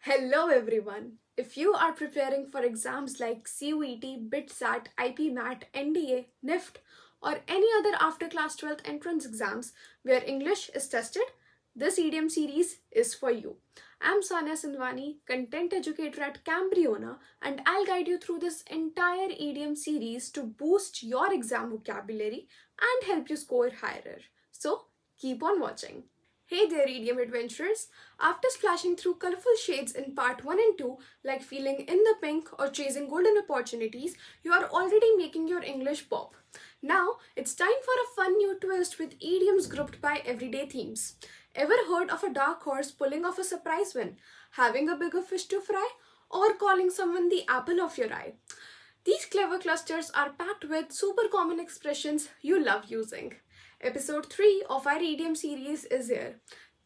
Hello everyone. If you are preparing for exams like CUET, BITSAT, IPMAT, NDA, NIFT, or any other after class 12th entrance exams where English is tested, this idiom series is for you. I'm Sonia Sindwani, content educator at Cambriona, and I'll guide you through this entire idiom series to boost your exam vocabulary and help you score higher. So, keep on watching. Hey there, idiom adventurers! After splashing through colorful shades in part 1 and 2, like feeling in the pink or chasing golden opportunities, you are already making your English pop. Now, it's time for a fun new twist with idioms grouped by everyday themes. Ever heard of a dark horse pulling off a surprise win, having a bigger fish to fry, or calling someone the apple of your eye? These clever clusters are packed with super common expressions you love using. Episode 3 of our idiom series is here.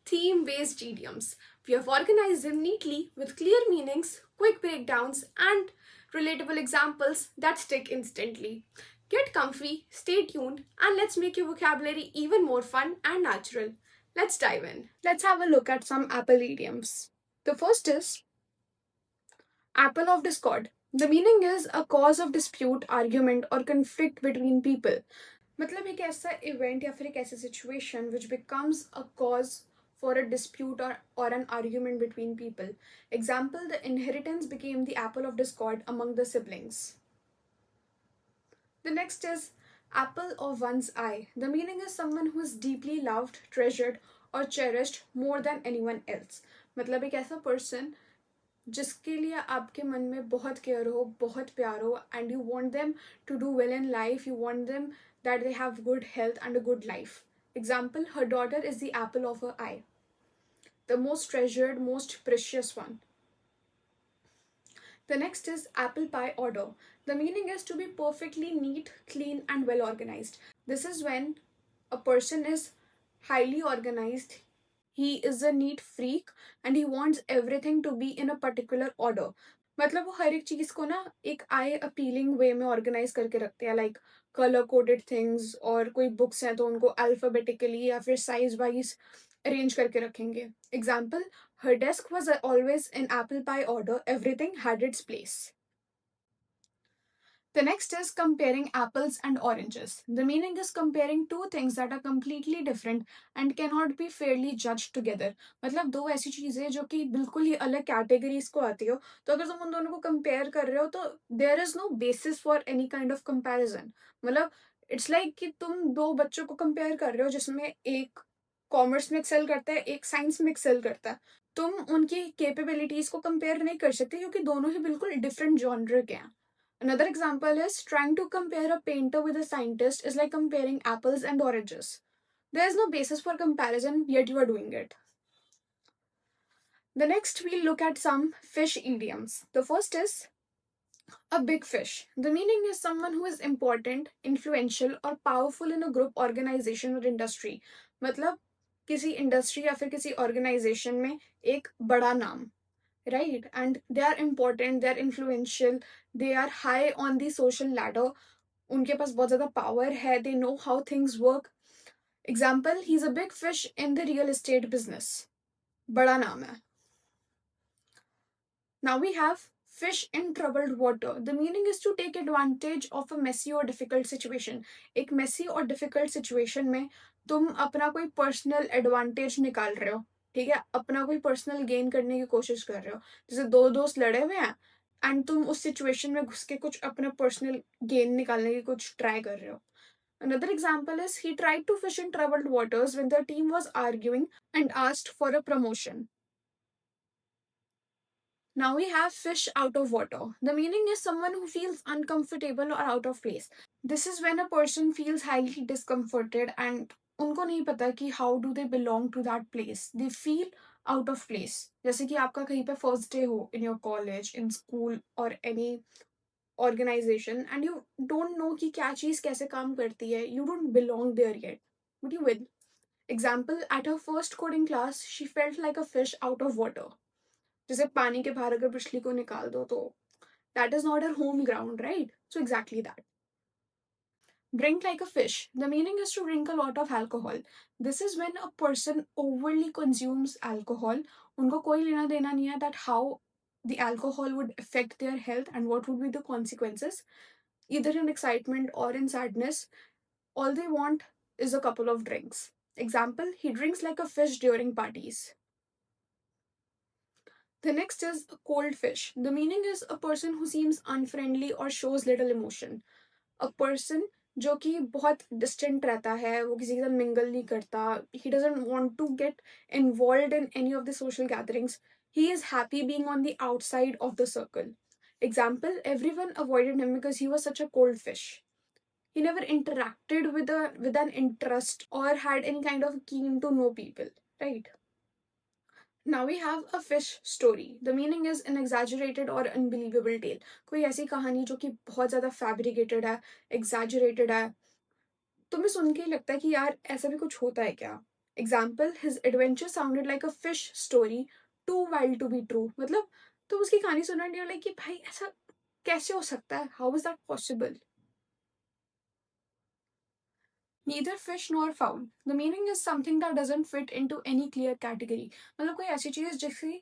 Theme-based idioms. We have organized them neatly with clear meanings, quick breakdowns, and relatable examples that stick instantly. Get comfy, stay tuned, and let's make your vocabulary even more fun and natural. Let's dive in. Let's have a look at some Apple idioms. The first is apple of discord. The meaning is a cause of dispute, argument, or conflict between people. मतलब एक ऐसा event या फिर एक ऐसी situation which becomes a cause for a dispute or an argument between people. Example, the inheritance became the apple of discord among the siblings. The next is apple of one's eye. The meaning is someone who is deeply loved, treasured, or cherished more than anyone else. मतलब एक ऐसा person जिसके लिए आपके मन में बहुत care हो, बहुत प्यार हो, and you want them to do well in life, you want them that they have good health and a good life. Example, her daughter is the apple of her eye. The most treasured, most precious one. The next is apple pie order. The meaning is to be perfectly neat, clean, and well organized. This is when a person is highly organized, he is a neat freak and he wants everything to be in a particular order. मतलब वो हर एक चीज को ना एक आई appealing वे में organise करके रखते हैं, लाइक कलर कोडेड थिंग्स, और कोई बुक्स हैं तो उनको अल्फाबेटिकली या फिर साइज वाइज अरेंज करके रखेंगे. Example, her desk was always in apple pie order, everything had its place. The next is comparing apples and oranges. The meaning is comparing two things that are completely different and cannot be fairly judged together. मतलब दो ऐसी चीजें जो कि बिल्कुल ही अलग categories को आती हो, तो अगर तुम उन दोनों को कंपेयर कर रहे हो तो there is no basis for any kind of comparison. मतलब इट्स लाइक कि तुम दो बच्चों को कंपेयर कर रहे हो जिसमें एक कॉमर्स में एक्सेल करता है, एक साइंस में एक्सेल करता है. तुम उनकी कैपेबिलिटीज को कंपेयर नहीं कर सकते क्योंकि दोनों ही बिल्कुल डिफरेंट जॉनर के हैं. Another example is trying to compare a painter with a scientist is like comparing apples and oranges. There is no basis for comparison, yet you are doing it. The next, we'll look at some fish idioms. The first is a big fish. The meaning is someone who is important, influential, or powerful in a group, organization, or industry. मतलब किसी industry या फिर किसी organisation में एक बड़ा नाम, right? And they are important, they are influential, they are high on the social ladder. उनके पास बहुत ज़्यादा power है, they know how things work. Example, he's a big fish in the real estate business. बड़ा नाम है. Now we have fish in troubled water. The meaning is to take advantage of a messy or difficult situation. एक messy और difficult situation में तुम अपना कोई personal advantage निकाल रहे हो, ठीक है, अपना कोई पर्सनल गेन करने की कोशिश कर रहे हो. जैसे दो दोस्त लड़े हुए हैं एंड तुम उस सिचुएशन में घुस के कुछ अपना पर्सनल गेन निकालने की कुछ ट्राई कर रहे हो. Another example is he tried to fish in troubled waters when the team was arguing and asked for a promotion. Now we have fish out of water. The meaning is someone who feels uncomfortable or out of place. This is when a person feels highly discomforted and उनको नहीं पता कि how do they belong to that place. They feel out of place. जैसे कि आपका कहीं पे first day हो in your college, in school or any organization and you don't know कि क्या चीज़ कैसे काम करती है. You don't belong there yet. But you will. Example, at her first coding class, she felt like a fish out of water. जैसे पानी के बाहर अगर मछली को निकाल दो तो that is not her home ground, right? So exactly that. Drink like a fish. The meaning is to drink a lot of alcohol. This is when a person overly consumes alcohol उनको कोई लेना देना नहीं है that how the alcohol would affect their health and what would be the consequences, either in excitement or in sadness. All they want is a couple of drinks. Example, he drinks like a fish during parties. The next is a cold fish. The meaning is a person who seems unfriendly or shows little emotion. A person जो कि बहुत distant रहता है, वो किसी के साथ mingle नहीं करता, he doesn't want to get involved in any of the social gatherings. He is happy being on the outside of the circle. Example, everyone avoided him because he was such a cold fish. He never interacted with an interest or had any kind of keen to know people, right? Now we have a fish story. The meaning is an exaggerated or unbelievable tale. कोई ऐसी कहानी जो कि बहुत ज़्यादा fabricated है, exaggerated है, तुम्हें सुन के ही लगता है कि यार ऐसा भी कुछ होता है क्या. Example, his adventure sounded like a fish story, too wild to be true. मतलब तुम उसकी कहानी सुन रहे हो लाइक कि भाई ऐसा कैसे हो सकता है, how is that possible? Neither fish nor fowl. The meaning is something that doesn't fit into any clear category. मतलब कोई ऐसी चीज़ जिसकी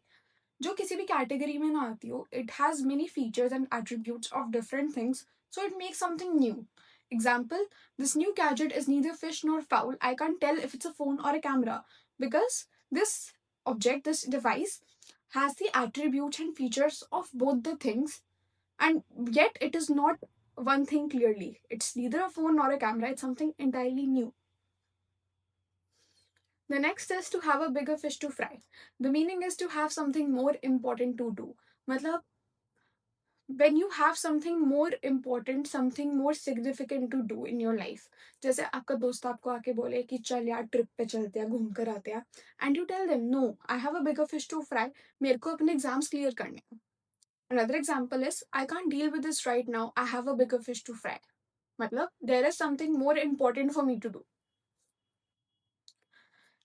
जो किसी भी कैटेगरी में ना आती हो. It has many features and attributes of different things, so it makes something new. Example, this new gadget is neither fish nor fowl. I can't tell if it's a phone or a camera because this object, this device, has the attributes and features of both the things, and yet it is not one thing clearly. It's neither a phone nor a camera, it's something entirely new. The next is to have a bigger fish to fry. The meaning is to have something more important to do. मतलब when you have something more important, something more significant to do in your life. जैसे आपका दोस्त आपको आके बोले कि चल यार ट्रिप पे चलते हैं, घूम कर आते हैं, and you tell them no, I have a bigger fish to fry, मेरे को अपने एग्जाम्स क्लियर करने हैं. Another example is I can't deal with this right now, I have a bigger fish to fry. मतलब there is something more important for me to do.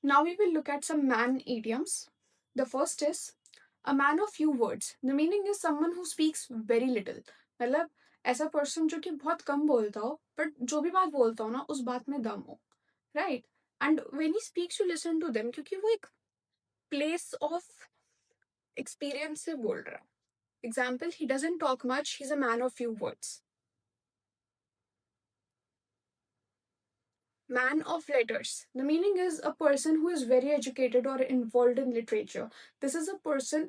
Now we will look at some man idioms. The first is a man of few words. The meaning is someone who speaks very little. मतलब ऐसा person जो कि बहुत कम बोलता हो, but जो भी बात बोलता हो ना उस बात में दम हो, right? And when he speaks, you listen to them क्योंकि वो एक place of experience से बोल रहा है. Example, he doesn't talk much, he's a man of few words. Man of letters. The meaning is a person who is very educated or involved in literature. This is a person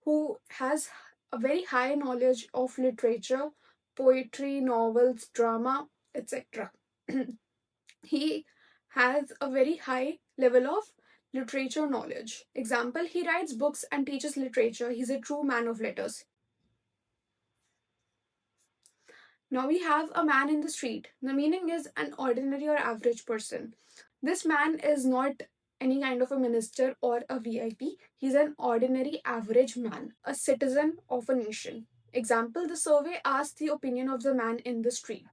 who has a very high knowledge of literature, poetry, novels, drama, etc. He has a very high level of literature knowledge. Example, he writes books and teaches literature. He's a true man of letters. Now we have a man in the street. The meaning is an ordinary or average person. This man is not any kind of a minister or a VIP. He's an ordinary average man, a citizen of a nation. Example, the survey asked the opinion of the man in the street.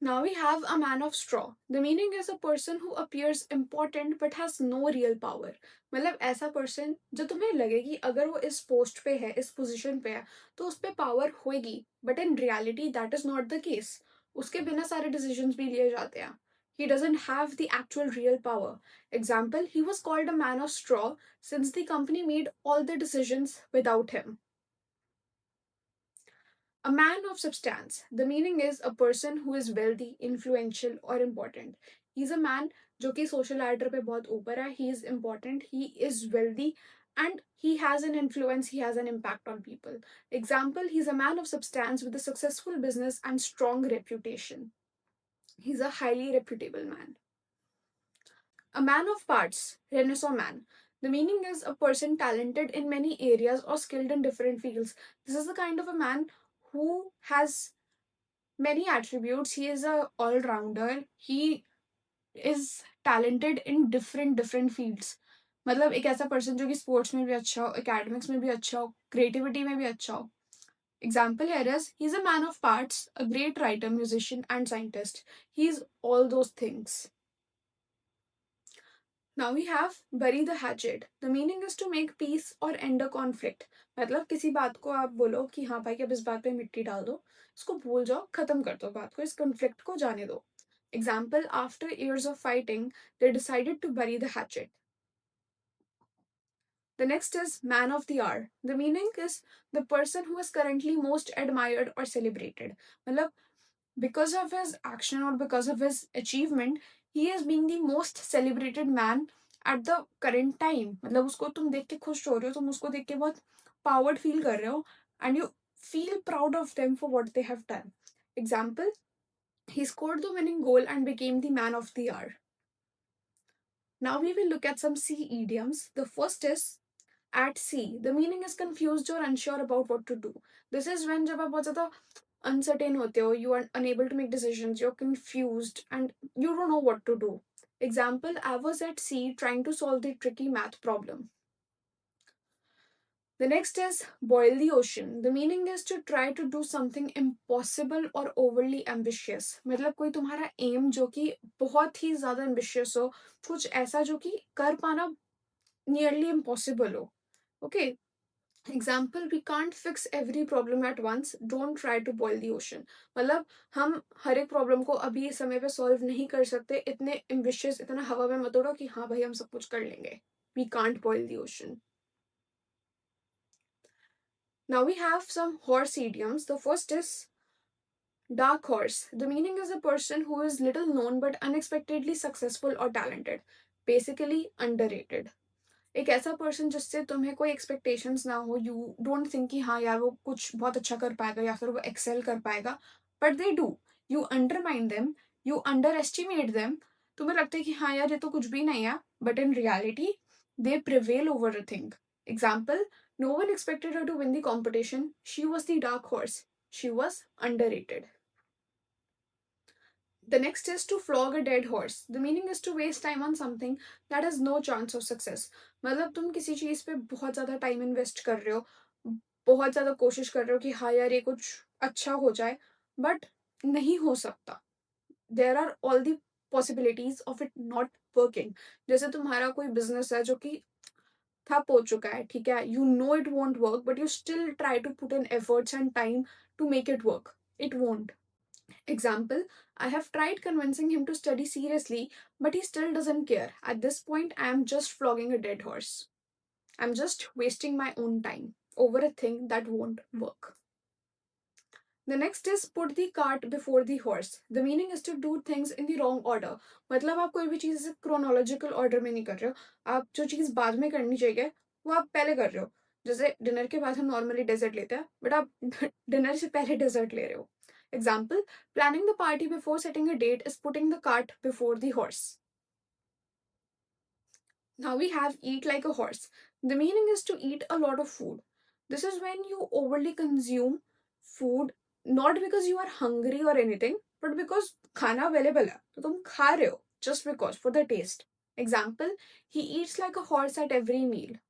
Now we have a man of straw. The meaning is a person who appears important but has no real power. मतलब ऐसा person जो तुम्हें लगे कि अगर वो इस post पे है, इस पोजीशन पे है, तो उस पे पावर होगी, but in reality that is not the case. उसके बिना सारे decisions भी लिए जाते हैं. He doesn't have the actual real power. Example, he was called a man of straw since the company made all the decisions without him. A man of substance. The meaning is a person who is wealthy, influential, or important. He's a man जो कि social ladder पे बहुत ऊपर है. He is important, he is wealthy, and he has an influence, he has an impact on people. Example, he's a man of substance with a successful business and strong reputation. He's a highly reputable man. A man of parts, Renaissance man. The meaning is a person talented in many areas or skilled in different fields. This is the kind of a man who has many attributes. He is a all-rounder. He is talented in different fields. मतलब एक ऐसा person जो कि sports में भी अच्छा हो, academics में भी अच्छा हो, creativity में भी अच्छा हो. Example here is he's a man of parts, a great writer, musician, and scientist. He's all those things. Now we have bury the hatchet. The meaning is to make peace or end a conflict. मतलब किसी बात को आप बोलो कि हाँ भाई अब इस बात पे मिट्टी डाल दो, इसको भूल जाओ, खत्म कर दो बात को, इस conflict को जाने दो. Example, after years of fighting, they decided to bury the hatchet. The next is man of the hour. The meaning is the person who is currently most admired or celebrated. मतलब because of his action or because of his achievement, he is being the most celebrated man at the current time. मतलब उसको तुम देख के खुश हो रहे हो, तुम उसको देख के बहुत powered feel कर रहे हो, and you feel proud of them for what they have done. Example, he scored the winning goal and became the man of the hour. Now we will look at some C idioms. The first is at sea. The meaning is confused or unsure about what to do. This is when जब आप बहुत ज़्यादा uncertain होते हो, you are unable to make decisions, you're confused, and you don't know what to do. Example, I was at sea trying to solve the tricky math problem. The next is boil the ocean. The meaning is to try to do something impossible or overly ambitious. मतलब कोई तुम्हारा aim जो कि बहुत ही ज़्यादा ambitious हो, कुछ ऐसा जो कि कर पाना nearly impossible हो. Okay, example, we can't fix every problem at once, don't try to boil the ocean. मतलब हम हर एक प्रॉब्लम को अभी इस समय पे सॉल्व नहीं कर सकते, इतने एम्बिशियस, इतना हवा में मत उड़ो कि हाँ भाई हम सब कुछ कर लेंगे. We can't boil the ocean. Now we have some horse idioms. The first is dark horse. The meaning is a person who is little known but unexpectedly successful or talented. Basically underrated. एक ऐसा person जिससे तुम्हें कोई expectations ना हो, you don't think कि हाँ यार वो कुछ बहुत अच्छा कर पाएगा या फिर वो एक्सेल कर पाएगा, but they do. You undermine them, you under estimate them. तुम्हें लगता है कि हाँ यार ये तो कुछ भी नहीं है, but in reality they prevail over a thing. Example, no one expected her to win the competition, she was the dark horse, she was underrated. The next is to flog a dead horse. The meaning is to waste time on something that has no chance of success. मतलब तुम किसी चीज पे बहुत ज्यादा time invest कर रहे हो, बहुत ज्यादा कोशिश कर रहे हो कि हाँ यार ये कुछ अच्छा हो जाए, बट नहीं हो सकता. There are all the possibilities of it not working. जैसे तुम्हारा कोई बिजनेस है जो कि ठप हो चुका है, ठीक है, you know it won't work, but you still try to put in efforts and time to make it work. It won't. Example, I have tried convincing him to study seriously, but he still doesn't care. At this point, I am just flogging a dead horse. I'm just wasting my own time over a thing that won't work. The next is put the cart before the horse. The meaning is to do things in the wrong order. मतलब आप कोई भी चीज़ chronological order में नहीं कर रहे हो. आप जो चीज़ बाद में करनी चाहिए वो आप पहले कर रहे हो. जैसे डिनर के बाद हम नॉर्मली डेजर्ट लेते हैं, बट आप डिनर से पहले डेजर्ट ले रहे हो. Example, planning the party before setting a date is putting the cart before the horse. Now we have eat like a horse. The meaning is to eat a lot of food. This is when you overly consume food, not because you are hungry or anything, but because खाना available है, तो तुम खा रहे हो just because for the taste. Example, he eats like a horse at every meal.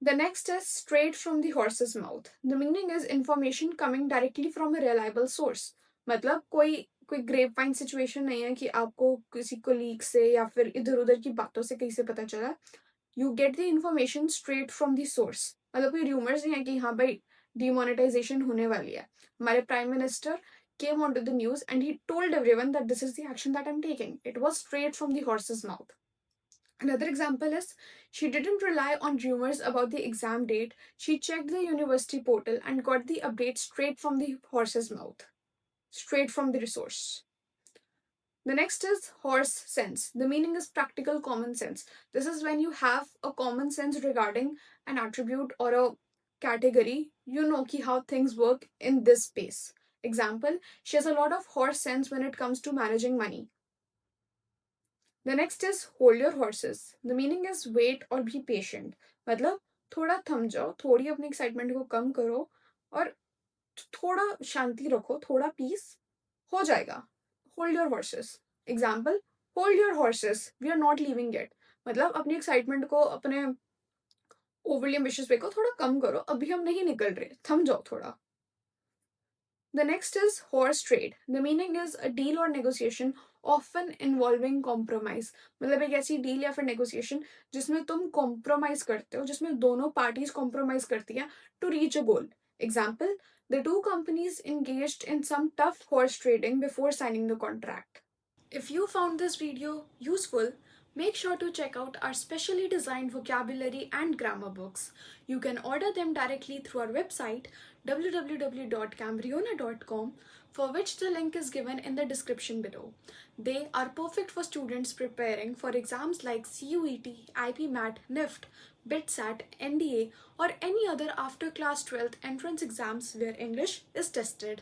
The next is straight from the horse's mouth. The meaning is information coming directly from a reliable source. मतलब कोई कोई grep wine situation नहीं है कि आपको किसी colleague से या फिर इधर उधर की बातों से कहीं से पता चला. You get the information straight from the source. मतलब कोई रूमर्स नहीं है कि हाँ भाई डिमोनेटाइजेशन होने वाली है. हमारे prime minister came onto the news and he told everyone that this is the action that I'm taking. It was straight from the horse's mouth. Another example is she didn't rely on rumors about the exam date. She checked the university portal and got the update straight from the horse's mouth, straight from the resource. The next is horse sense. The meaning is practical common sense. This is when you have a common sense regarding an attribute or a category. You know how things work in this space. Example, she has a lot of horse sense when it comes to managing money. The next is hold your horses. The meaning is wait or be patient. मतलब थोड़ा थम जाओ, थोड़ी अपनी excitement को कम करो और थोड़ा शांति रखो, थोड़ा पीस हो जाएगा. Hold your horses. Example, hold your horses. We are not leaving yet. मतलब अपनी एक्साइटमेंट को, अपने ओवरली एम्बिशियस वे को थोड़ा कम करो, अभी हम नहीं निकल रहे, थम जाओ थोड़ा. The next is horse trade. The meaning is a deal or negotiation often involving compromise. मतलब एक ऐसी डील या फिर नेगोशिएशन जिसमें तुम कॉम्प्रोमाइज करते हो, जिसमें दोनों पार्टीज कॉम्प्रोमाइज करती हैं to reach a goal. Example, the two companies engaged in some tough horse trading before signing the contract. If you found this video useful, Make sure to check out our specially designed vocabulary and grammar books. You can order them directly through our website www.cambriona.com, for which the link is given in the description below. They are perfect for students preparing for exams like CUET, IPMAT, NIFT, BITSAT, NDA, or any other after class 12th entrance exams where English is tested.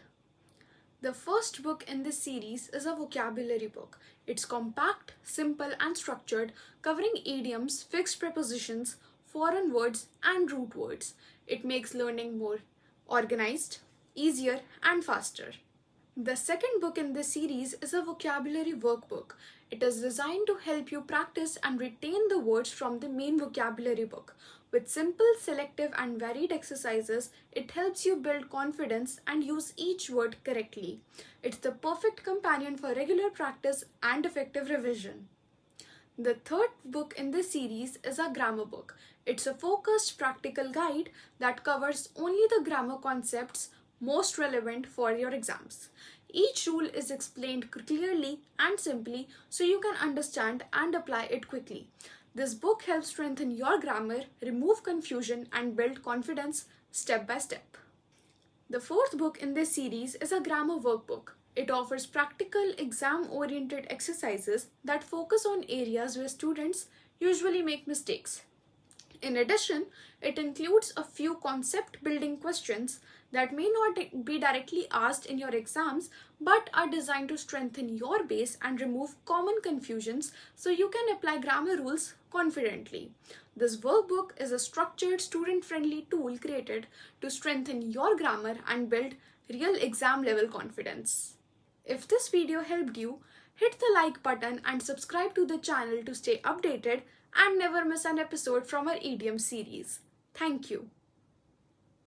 The first book in this series is a vocabulary book. It's compact, simple and structured, covering idioms, fixed prepositions, foreign words and root words. It makes learning more organized, easier and faster. The second book in this series is a vocabulary workbook. It is designed to help you practice and retain the words from the main vocabulary book. With simple, selective and varied exercises, it helps you build confidence and use each word correctly. It's the perfect companion for regular practice and effective revision. The third book in this series is a grammar book. It's a focused practical guide that covers only the grammar concepts most relevant for your exams. Each rule is explained clearly and simply so you can understand and apply it quickly. This book helps strengthen your grammar, remove confusion, and build confidence step by step. The fourth book in this series is a grammar workbook. It offers practical, exam-oriented exercises that focus on areas where students usually make mistakes. In addition, it includes a few concept-building questions that may not be directly asked in your exams but are designed to strengthen your base and remove common confusions so you can apply grammar rules confidently. This workbook is a structured, student-friendly tool created to strengthen your grammar and build real exam-level confidence. If this video helped you, hit the like button and subscribe to the channel to stay updated and never miss an episode from our idiom series. Thank you.